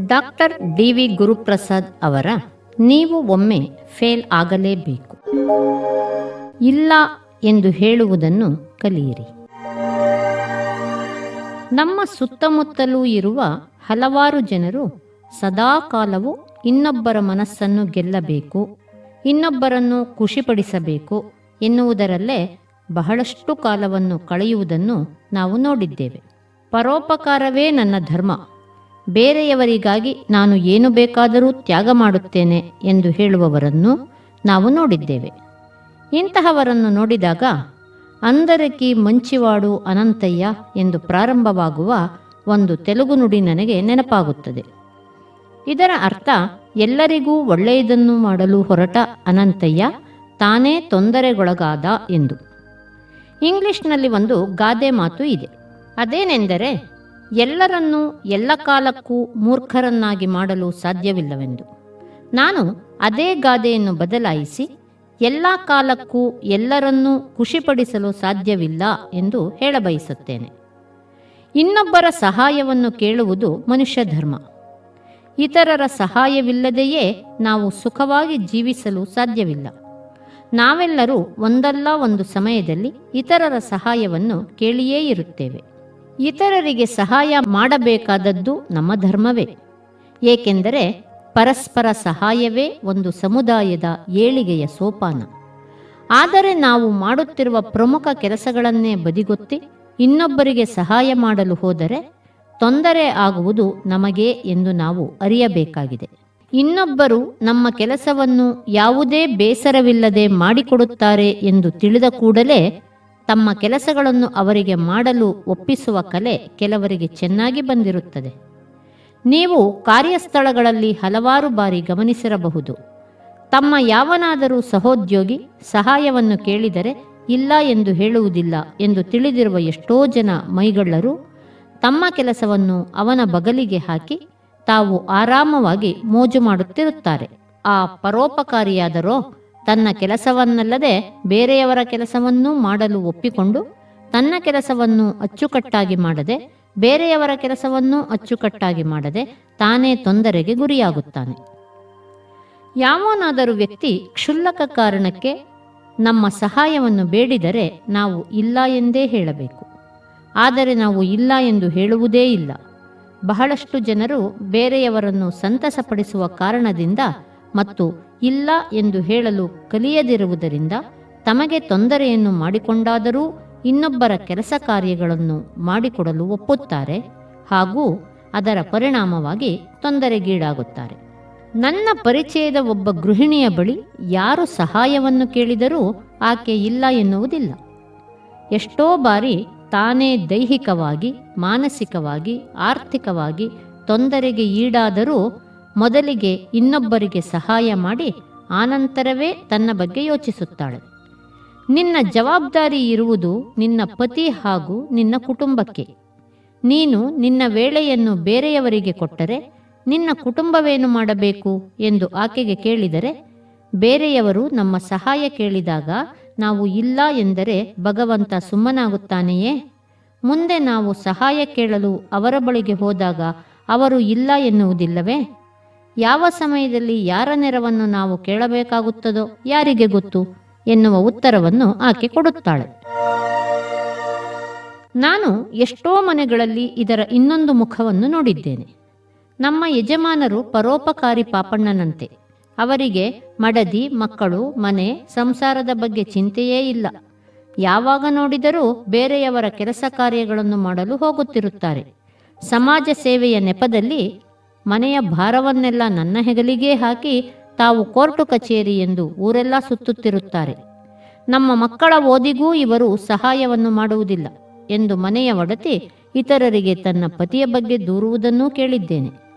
Doctor DV. Guruprasad ಅವರ ನೀವು ಒಮ್ಮೆ ಫೇಲ್ ಆಗಲೇಬೇಕು, ಇಲ್ಲ ಎಂದು ಹೇಳುವುದನ್ನು ಕಲಿಯಿರಿ. ನಮ್ಮ ಸುತ್ತಮುತ್ತಲೂ ಇರುವ ಹಲವಾರು ಜನರು ಸದಾಕಾಲವೂ ಇನ್ನೊಬ್ಬರ ಮನಸ್ಸನ್ನು ಗೆಲ್ಲಬೇಕು, ಇನ್ನೊಬ್ಬರನ್ನು ಖುಷಿಪಡಿಸಬೇಕು ಎನ್ನುವುದರಲ್ಲೇ ಬಹಳಷ್ಟು ಕಾಲವನ್ನು ಕಳೆಯುವುದನ್ನು ನಾವು ನೋಡಿದ್ದೇವೆ. ಪರೋಪಕಾರವೇ ನನ್ನ ಧರ್ಮ, ಬೇರೆಯವರಿಗಾಗಿ ನಾನು ಏನು ಬೇಕಾದರೂ ತ್ಯಾಗ ಮಾಡುತ್ತೇನೆ ಎಂದು ಹೇಳುವವರನ್ನು ನಾವು ನೋಡಿದ್ದೇವೆ. ಇಂತಹವರನ್ನು ನೋಡಿದಾಗ ಅಂದರಕಿ ಮಂಚಿವಾಡು ಅನಂತಯ್ಯ ಎಂದು ಪ್ರಾರಂಭವಾಗುವ ಒಂದು ತೆಲುಗು ನುಡಿ ನನಗೆ ನೆನಪಾಗುತ್ತದೆ. ಇದರ ಅರ್ಥ ಎಲ್ಲರಿಗೂ ಒಳ್ಳೆಯದನ್ನು ಮಾಡಲು ಹೊರಟ ಅನಂತಯ್ಯ ತಾನೇ ತೊಂದರೆಗೊಳಗಾದ ಎಂದು. ಇಂಗ್ಲಿಷ್ನಲ್ಲಿ ಒಂದು ಗಾದೆ ಮಾತು ಇದೆ, ಅದೇನೆಂದರೆ ಎಲ್ಲರನ್ನೂ ಎಲ್ಲ ಕಾಲಕ್ಕೂ ಮೂರ್ಖರನ್ನಾಗಿ ಮಾಡಲು ಸಾಧ್ಯವಿಲ್ಲವೆಂದು. ನಾನು ಅದೇ ಗಾದೆಯನ್ನು ಬದಲಾಯಿಸಿ ಎಲ್ಲ ಕಾಲಕ್ಕೂ ಎಲ್ಲರನ್ನೂ ಖುಷಿಪಡಿಸಲು ಸಾಧ್ಯವಿಲ್ಲ ಎಂದು ಹೇಳಬಯಸುತ್ತೇನೆ. ಇನ್ನೊಬ್ಬರ ಸಹಾಯವನ್ನು ಕೇಳುವುದು ಮನುಷ್ಯ ಧರ್ಮ. ಇತರರ ಸಹಾಯವಿಲ್ಲದೆಯೇ ನಾವು ಸುಖವಾಗಿ ಜೀವಿಸಲು ಸಾಧ್ಯವಿಲ್ಲ. ನಾವೆಲ್ಲರೂ ಒಂದಲ್ಲ ಒಂದು ಸಮಯದಲ್ಲಿ ಇತರರ ಸಹಾಯವನ್ನು ಕೇಳಿಯೇ ಇರುತ್ತೇವೆ. ಇತರರಿಗೆ ಸಹಾಯ ಮಾಡಬೇಕಾದದ್ದು ನಮ್ಮ ಧರ್ಮವೇ. ಏಕೆಂದರೆ ಪರಸ್ಪರ ಸಹಾಯವೇ ಒಂದು ಸಮುದಾಯದ ಏಳಿಗೆಯ ಸೋಪಾನ. ಆದರೆ ನಾವು ಮಾಡುತ್ತಿರುವ ಪ್ರಮುಖ ಕೆಲಸಗಳನ್ನೇ ಬದಿಗೊತ್ತಿ ಇನ್ನೊಬ್ಬರಿಗೆ ಸಹಾಯ ಮಾಡಲು ಹೋದರೆ ತೊಂದರೆ ಆಗುವುದು ನಮಗೆ ಎಂದು ನಾವು ಅರಿಯಬೇಕಾಗಿದೆ. ಇನ್ನೊಬ್ಬರು ನಮ್ಮ ಕೆಲಸವನ್ನು ಯಾವುದೇ ಬೇಸರವಿಲ್ಲದೆ ಮಾಡಿಕೊಡುತ್ತಾರೆ ಎಂದು ತಿಳಿದ ಕೂಡಲೇ ತಮ್ಮ ಕೆಲಸಗಳನ್ನು ಅವರಿಗೆ ಮಾಡಲು ಒಪ್ಪಿಸುವ ಕಲೆ ಕೆಲವರಿಗೆ ಚೆನ್ನಾಗಿ ಬಂದಿರುತ್ತದೆ. ನೀವು ಕಾರ್ಯಸ್ಥಳಗಳಲ್ಲಿ ಹಲವಾರು ಬಾರಿ ಗಮನಿಸಿರಬಹುದು, ತಮ್ಮ ಯಾವನಾದರೂ ಸಹೋದ್ಯೋಗಿ ಸಹಾಯವನ್ನು ಕೇಳಿದರೆ ಇಲ್ಲ ಎಂದು ಹೇಳುವುದಿಲ್ಲ ಎಂದು ತಿಳಿದಿರುವ ಎಷ್ಟೋ ಜನ ಮೈಗಳ್ಳರು ತಮ್ಮ ಕೆಲಸವನ್ನು ಅವನ ಬಗಲಿಗೆ ಹಾಕಿ ತಾವು ಆರಾಮವಾಗಿ ಮೋಜು ಮಾಡುತ್ತಿರುತ್ತಾರೆ. ಆ ಪರೋಪಕಾರಿಯಾದರೋ ತನ್ನ ಕೆಲಸವನ್ನಲ್ಲದೆ ಬೇರೆಯವರ ಕೆಲಸವನ್ನೂ ಮಾಡಲು ಒಪ್ಪಿಕೊಂಡು ತನ್ನ ಕೆಲಸವನ್ನು ಅಚ್ಚುಕಟ್ಟಾಗಿ ಮಾಡದೆ ಬೇರೆಯವರ ಕೆಲಸವನ್ನೂ ಅಚ್ಚುಕಟ್ಟಾಗಿ ಮಾಡದೆ ತಾನೇ ತೊಂದರೆಗೆ ಗುರಿಯಾಗುತ್ತಾನೆ. ಯಾವನಾದರೂ ವ್ಯಕ್ತಿ ಕ್ಷುಲ್ಲಕ ಕಾರಣಕ್ಕೆ ನಮ್ಮ ಸಹಾಯವನ್ನು ಬೇಡಿದರೆ ನಾವು ಇಲ್ಲ ಎಂದೇ ಹೇಳಬೇಕು. ಆದರೆ ನಾವು ಇಲ್ಲ ಎಂದು ಹೇಳುವುದೇ ಇಲ್ಲ. ಬಹಳಷ್ಟು ಜನರು ಬೇರೆಯವರನ್ನು ಸಂತಸಪಡಿಸುವ ಕಾರಣದಿಂದ ಮತ್ತು ಇಲ್ಲ ಎಂದು ಹೇಳಲು ಕಲಿಯದಿರುವುದರಿಂದ ತಮಗೆ ತೊಂದರೆಯನ್ನು ಮಾಡಿಕೊಂಡಾದರೂ ಇನ್ನೊಬ್ಬರ ಕೆಲಸ ಕಾರ್ಯಗಳನ್ನು ಮಾಡಿಕೊಡಲು ಒಪ್ಪುತ್ತಾರೆ ಹಾಗೂ ಅದರ ಪರಿಣಾಮವಾಗಿ ತೊಂದರೆಗೀಡಾಗುತ್ತಾರೆ. ನನ್ನ ಪರಿಚಯದ ಒಬ್ಬ ಗೃಹಿಣಿಯ ಬಳಿ ಯಾರು ಸಹಾಯವನ್ನು ಕೇಳಿದರೂ ಆಕೆ ಇಲ್ಲ ಎನ್ನುವುದಿಲ್ಲ. ಎಷ್ಟೋ ಬಾರಿ ತಾನೇ ದೈಹಿಕವಾಗಿ, ಮಾನಸಿಕವಾಗಿ, ಆರ್ಥಿಕವಾಗಿ ತೊಂದರೆಗೆ ಈಡಾದರೂ ಮೊದಲಿಗೆ ಇನ್ನೊಬ್ಬರಿಗೆ ಸಹಾಯ ಮಾಡಿ ಆನಂತರವೇ ತನ್ನ ಬಗ್ಗೆ ಯೋಚಿಸುತ್ತಾಳೆ. ನಿನ್ನ ಜವಾಬ್ದಾರಿ ಇರುವುದು ನಿನ್ನ ಪತಿ ಹಾಗೂ ನಿನ್ನ ಕುಟುಂಬಕ್ಕೆ. ನೀನು ನಿನ್ನ ವೇಳೆಯನ್ನು ಬೇರೆಯವರಿಗೆ ಕೊಟ್ಟರೆ ನಿನ್ನ ಕುಟುಂಬವೇನು ಮಾಡಬೇಕು ಎಂದು ಆಕೆಗೆ ಕೇಳಿದರೆ, ಬೇರೆಯವರು ನಮ್ಮ ಸಹಾಯ ಕೇಳಿದಾಗ ನಾವು ಇಲ್ಲ ಎಂದರೆ ಭಗವಂತ ಸುಮ್ಮನಾಗುತ್ತಾನೆಯೇ? ಮುಂದೆ ನಾವು ಸಹಾಯ ಕೇಳಲು ಅವರ ಬಳಿಗೆ ಹೋದಾಗ ಅವರು ಇಲ್ಲ ಎನ್ನುವುದಿಲ್ಲವೇ? ಯಾವ ಸಮಯದಲ್ಲಿ ಯಾರ ನೆರವನ್ನು ನಾವು ಕೇಳಬೇಕಾಗುತ್ತದೋ ಯಾರಿಗೆ ಗೊತ್ತು ಎನ್ನುವ ಉತ್ತರವನ್ನು ಆಕೆ ಕೊಡುತ್ತಾಳೆ. ನಾನು ಎಷ್ಟೋ ಮನೆಗಳಲ್ಲಿ ಇದರ ಇನ್ನೊಂದು ಮುಖವನ್ನು ನೋಡಿದ್ದೇನೆ. ನಮ್ಮ ಯಜಮಾನರು ಪರೋಪಕಾರಿ ಪಾಪಣ್ಣನಂತೆ. ಅವರಿಗೆ ಮಡದಿ, ಮಕ್ಕಳು, ಮನೆ, ಸಂಸಾರದ ಬಗ್ಗೆ ಚಿಂತೆಯೇ ಇಲ್ಲ. ಯಾವಾಗ ನೋಡಿದರೂ ಬೇರೆಯವರ ಕೆಲಸ ಕಾರ್ಯಗಳನ್ನು ಮಾಡಲು ಹೋಗುತ್ತಿರುತ್ತಾರೆ. ಸಮಾಜ ಸೇವೆಯ ನೆಪದಲ್ಲಿ ಮನೆಯ ಭಾರವನ್ನೆಲ್ಲ ನನ್ನ ಹೆಗಲಿಗೆ ಹಾಕಿ ತಾವು ಕೋರ್ಟು ಕಚೇರಿ ಎಂದು ಊರೆಲ್ಲ ಸುತ್ತುತ್ತಿರುತ್ತಾರೆ. ನಮ್ಮ ಮಕ್ಕಳ ಓದಿಗೂ ಇವರು ಸಹಾಯವನ್ನು ಮಾಡುವುದಿಲ್ಲ ಎಂದು ಮನೆಯ ಒಡತಿ ಇತರರಿಗೆ ತನ್ನ ಪತಿಯ ಬಗ್ಗೆ ದೂರುವುದನ್ನೂ ಕೇಳಿದ್ದೇನೆ.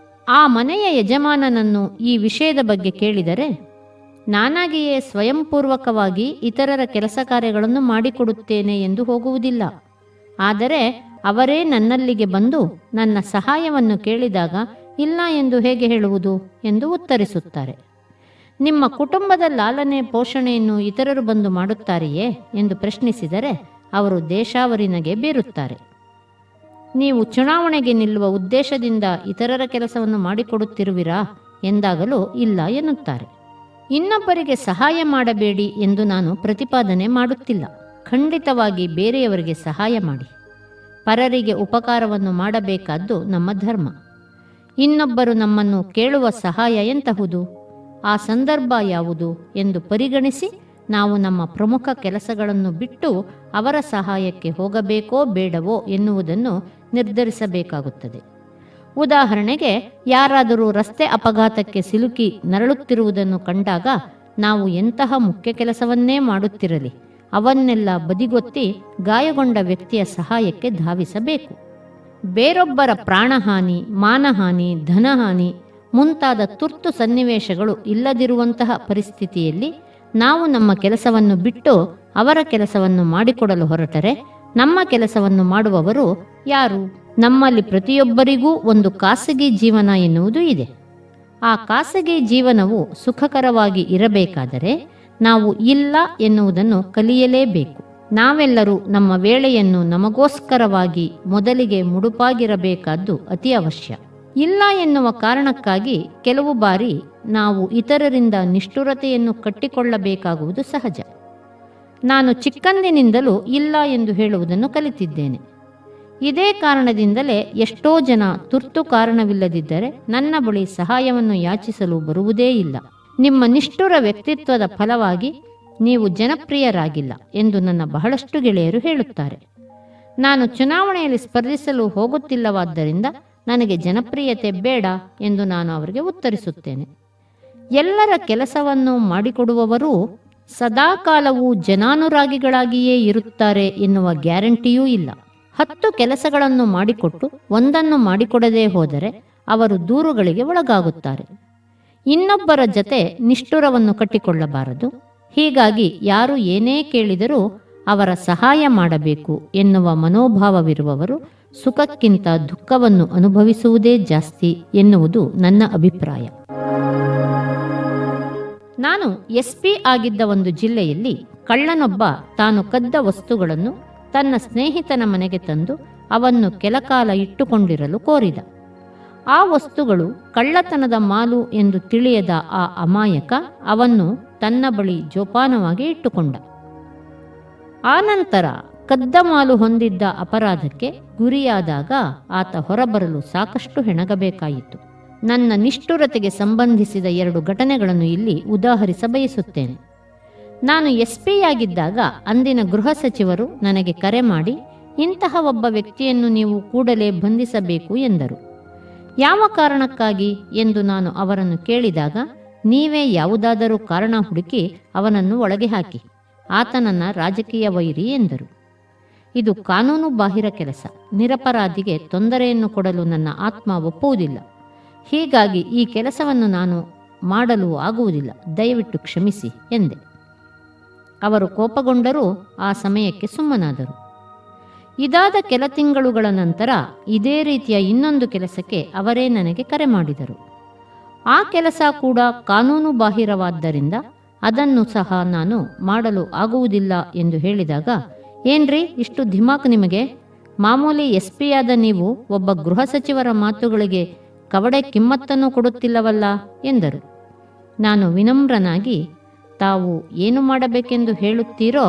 ಆ ಮನೆಯ ಯಜಮಾನನನ್ನು ಈ ವಿಷಯದ ಬಗ್ಗೆ ಕೇಳಿದರೆ, ನಾನಾಗಿಯೇ ಸ್ವಯಂಪೂರ್ವಕವಾಗಿ ಇತರರ ಕೆಲಸ ಕಾರ್ಯಗಳನ್ನು ಮಾಡಿಕೊಡುತ್ತೇನೆ ಎಂದು ಹೋಗುವುದಿಲ್ಲ. ಆದರೆ ಅವರೇ ನನ್ನಲ್ಲಿಗೆ ಬಂದು ನನ್ನ ಸಹಾಯವನ್ನು ಕೇಳಿದಾಗ ಇಲ್ಲ ಎಂದು ಹೇಗೆ ಹೇಳುವುದು ಎಂದು ಉತ್ತರಿಸುತ್ತಾರೆ. ನಿಮ್ಮ ಕುಟುಂಬದ ಲಾಲನೆ ಪೋಷಣೆಯನ್ನು ಇತರರು ಬಂದು ಮಾಡುತ್ತಾರೆಯೇ ಎಂದು ಪ್ರಶ್ನಿಸಿದರೆ ಅವರು ದೇಶಾವರಿನಗೆ ಬೀರುತ್ತಾರೆ. ನೀವು ಚುನಾವಣೆಗೆ ನಿಲ್ಲುವ ಉದ್ದೇಶದಿಂದ ಇತರರ ಕೆಲಸವನ್ನು ಮಾಡಿಕೊಡುತ್ತಿರುವಿರಾ ಎಂದಾಗಲೂ ಇಲ್ಲ ಎನ್ನುತ್ತಾರೆ. ಇನ್ನೊಬ್ಬರಿಗೆ ಸಹಾಯ ಮಾಡಬೇಡಿ ಎಂದು ನಾನು ಪ್ರತಿಪಾದನೆ ಮಾಡುತ್ತಿಲ್ಲ. ಖಂಡಿತವಾಗಿ ಬೇರೆಯವರಿಗೆ ಸಹಾಯ ಮಾಡಿ. ಪರರಿಗೆ ಉಪಕಾರವನ್ನು ಮಾಡಬೇಕಾದ್ದು ನಮ್ಮ ಧರ್ಮ. ಇನ್ನೊಬ್ಬರು ನಮ್ಮನ್ನು ಕೇಳುವ ಸಹಾಯ ಎಂತಹುದು, ಆ ಸಂದರ್ಭ ಯಾವುದು ಎಂದು ಪರಿಗಣಿಸಿ ನಾವು ನಮ್ಮ ಪ್ರಮುಖ ಕೆಲಸಗಳನ್ನು ಬಿಟ್ಟು ಅವರ ಸಹಾಯಕ್ಕೆ ಹೋಗಬೇಕೋ ಬೇಡವೋ ಎನ್ನುವುದನ್ನು ನಿರ್ಧರಿಸಬೇಕಾಗುತ್ತದೆ. ಉದಾಹರಣೆಗೆ, ಯಾರಾದರೂ ರಸ್ತೆ ಅಪಘಾತಕ್ಕೆ ಸಿಲುಕಿ ನರಳುತ್ತಿರುವುದನ್ನು ಕಂಡಾಗ ನಾವು ಎಂತಹ ಮುಖ್ಯ ಕೆಲಸವನ್ನೇ ಮಾಡುತ್ತಿರಲಿ ಅವನ್ನೆಲ್ಲ ಬದಿಗೊತ್ತಿ ಗಾಯಗೊಂಡ ವ್ಯಕ್ತಿಯ ಸಹಾಯಕ್ಕೆ ಧಾವಿಸಬೇಕು. ಬೇರೊಬ್ಬರ ಪ್ರಾಣಹಾನಿ, ಮಾನಹಾನಿ, ಧನಹಾನಿ ಮುಂತಾದ ತುರ್ತು ಸನ್ನಿವೇಶಗಳು ಇಲ್ಲದಿರುವಂತಹ ಪರಿಸ್ಥಿತಿಯಲ್ಲಿ ನಾವು ನಮ್ಮ ಕೆಲಸವನ್ನು ಬಿಟ್ಟು ಅವರ ಕೆಲಸವನ್ನು ಮಾಡಿಕೊಡಲು ಹೊರಟರೆ ನಮ್ಮ ಕೆಲಸವನ್ನು ಮಾಡುವವರು ಯಾರು? ನಮ್ಮಲ್ಲಿ ಪ್ರತಿಯೊಬ್ಬರಿಗೂ ಒಂದು ಖಾಸಗಿ ಜೀವನ ಎನ್ನುವುದು ಇದೆ. ಆ ಖಾಸಗಿ ಜೀವನವು ಸುಖಕರವಾಗಿ ಇರಬೇಕಾದರೆ ನಾವು ಇಲ್ಲ ಎನ್ನುವುದನ್ನು ಕಲಿಯಲೇಬೇಕು. ನಾವೆಲ್ಲರೂ ನಮ್ಮ ವೇಳೆಯನ್ನು ನಮಗೋಸ್ಕರವಾಗಿ ಮೊದಲಿಗೆ ಮುಡುಪಾಗಿರಬೇಕಾದ್ದು ಅತಿ ಅವಶ್ಯ. ಇಲ್ಲ ಎನ್ನುವ ಕಾರಣಕ್ಕಾಗಿ ಕೆಲವು ಬಾರಿ ನಾವು ಇತರರಿಂದ ನಿಷ್ಠುರತೆಯನ್ನು ಕಟ್ಟಿಕೊಳ್ಳಬೇಕಾಗುವುದು ಸಹಜ. ನಾನು ಚಿಕ್ಕಂದಿನಿಂದಲೂ ಇಲ್ಲ ಎಂದು ಹೇಳುವುದನ್ನು ಕಲಿತಿದ್ದೇನೆ. ಇದೇ ಕಾರಣದಿಂದಲೇ ಎಷ್ಟೋ ಜನ ತುರ್ತು ಕಾರಣವಿಲ್ಲದಿದ್ದರೆ ನನ್ನ ಬಳಿ ಸಹಾಯವನ್ನು ಯಾಚಿಸಲು ಬರುವುದೇ ಇಲ್ಲ. ನಿಮ್ಮ ನಿಷ್ಠುರ ವ್ಯಕ್ತಿತ್ವದ ಫಲವಾಗಿ ನೀವು ಜನಪ್ರಿಯರಾಗಿಲ್ಲ ಎಂದು ನನ್ನ ಬಹಳಷ್ಟು ಗೆಳೆಯರು ಹೇಳುತ್ತಾರೆ. ನಾನು ಚುನಾವಣೆಯಲ್ಲಿ ಸ್ಪರ್ಧಿಸಲು ಹೋಗುತ್ತಿಲ್ಲವಾದ್ದರಿಂದ ನನಗೆ ಜನಪ್ರಿಯತೆ ಬೇಡ ಎಂದು ನಾನು ಅವರಿಗೆ ಉತ್ತರಿಸುತ್ತೇನೆ. ಎಲ್ಲರ ಕೆಲಸವನ್ನು ಮಾಡಿಕೊಡುವವರು ಸದಾಕಾಲವೂ ಜನಾನುರಾಗಿಗಳಾಗಿಯೇ ಇರುತ್ತಾರೆ ಎನ್ನುವ ಗ್ಯಾರಂಟಿಯೂ ಇಲ್ಲ. 10 ಕೆಲಸಗಳನ್ನು ಮಾಡಿಕೊಟ್ಟು ಒಂದನ್ನು ಮಾಡಿಕೊಡದೇ ಹೋದರೆ ಅವರು ದೂರುಗಳಿಗೆ ಒಳಗಾಗುತ್ತಾರೆ. ಇನ್ನೊಬ್ಬರ ಜತೆ ನಿಷ್ಠುರವನ್ನು ಕಟ್ಟಿಕೊಳ್ಳಬಾರದು. ಹೀಗಾಗಿ ಯಾರು ಏನೇ ಕೇಳಿದರೂ ಅವರ ಸಹಾಯ ಮಾಡಬೇಕು ಎನ್ನುವ ಮನೋಭಾವವಿರುವವರು ಸುಖಕ್ಕಿಂತ ದುಃಖವನ್ನು ಅನುಭವಿಸುವುದೇ ಜಾಸ್ತಿ ಎನ್ನುವುದು ನನ್ನ ಅಭಿಪ್ರಾಯ. ನಾನು SP ಆಗಿದ್ದ ಒಂದು ಜಿಲ್ಲೆಯಲ್ಲಿ ಕಳ್ಳನೊಬ್ಬ ತಾನು ಕದ್ದ ವಸ್ತುಗಳನ್ನು ತನ್ನ ಸ್ನೇಹಿತನ ಮನೆಗೆ ತಂದು ಅವನ್ನು ಕೆಲಕಾಲ ಇಟ್ಟುಕೊಂಡಿರಲು ಕೋರಿದ. ಆ ವಸ್ತುಗಳು ಕಳ್ಳತನದ ಮಾಲು ಎಂದು ತಿಳಿಯದ ಆ ಅಮಾಯಕ ಅವನ್ನು ತನ್ನ ಬಳಿ ಜೋಪಾನವಾಗಿ ಇಟ್ಟುಕೊಂಡ. ಆನಂತರ ಕದ್ದ ಮಾಲು ಹೊಂದಿದ್ದ ಅಪರಾಧಕ್ಕೆ ಗುರಿಯಾದಾಗ ಆತ ಹೊರಬರಲು ಸಾಕಷ್ಟು ಹೆಣಗಬೇಕಾಯಿತು. ನನ್ನ ನಿಷ್ಠುರತೆಗೆ ಸಂಬಂಧಿಸಿದ 2 ಘಟನೆಗಳನ್ನು ಇಲ್ಲಿ ಉದಾಹರಿಸ ಬಯಸುತ್ತೇನೆ. ನಾನು SP ಯಾಗಿದ್ದಾಗ ಅಂದಿನ ಗೃಹ ಸಚಿವರು ನನಗೆ ಕರೆ ಮಾಡಿ ಇಂತಹ ಒಬ್ಬ ವ್ಯಕ್ತಿಯನ್ನು ನೀವು ಕೂಡಲೇ ಬಂಧಿಸಬೇಕು ಎಂದರು. ಯಾವ ಕಾರಣಕ್ಕಾಗಿ ಎಂದು ನಾನು ಅವರನ್ನು ಕೇಳಿದಾಗ, ನೀವೇ ಯಾವುದಾದರೂ ಕಾರಣ ಹುಡುಕಿ ಅವನನ್ನು ಒಳಗೆ ಹಾಕಿ, ಆತನನ್ನ ರಾಜಕೀಯ ವೈರಿ ಎಂದರು. ಇದು ಕಾನೂನು ಬಾಹಿರ ಕೆಲಸ. ನಿರಪರಾಧಿಗೆ ತೊಂದರೆಯನ್ನು ಕೊಡಲು ನನ್ನ ಆತ್ಮ ಒಪ್ಪುವುದಿಲ್ಲ. ಹೀಗಾಗಿ ಈ ಕೆಲಸವನ್ನು ನಾನು ಮಾಡಲು ಆಗುವುದಿಲ್ಲ, ದಯವಿಟ್ಟು ಕ್ಷಮಿಸಿ ಎಂದೆ. ಅವರು ಕೋಪಗೊಂಡರೂ ಆ ಸಮಯಕ್ಕೆ ಸುಮ್ಮನಾದರು. ಇದಾದ ಕೆಲ ತಿಂಗಳುಗಳ ನಂತರ ಇದೇ ರೀತಿಯ ಇನ್ನೊಂದು ಕೆಲಸಕ್ಕೆ ಅವರೇ ನನಗೆ ಕರೆ ಮಾಡಿದರು. ಆ ಕೆಲಸ ಕೂಡ ಕಾನೂನು ಬಾಹಿರವಾದ್ದರಿಂದ ಅದನ್ನು ಸಹ ನಾನು ಮಾಡಲು ಆಗುವುದಿಲ್ಲ ಎಂದು ಹೇಳಿದಾಗ, ಏನ್ರಿ ಇಷ್ಟು ಧಿಮಾಕ್ ನಿಮಗೆ? ಮಾಮೂಲಿ SP ಆದ ನೀವು ಒಬ್ಬ ಗೃಹ ಸಚಿವರ ಮಾತುಗಳಿಗೆ ಕವಡೆ ಕಿಮ್ಮತ್ತನ್ನು ಕೊಡುತ್ತಿಲ್ಲವಲ್ಲ ಎಂದರು. ನಾನು ವಿನಮ್ರನಾಗಿ, ತಾವು ಏನು ಮಾಡಬೇಕೆಂದು ಹೇಳುತ್ತೀರೋ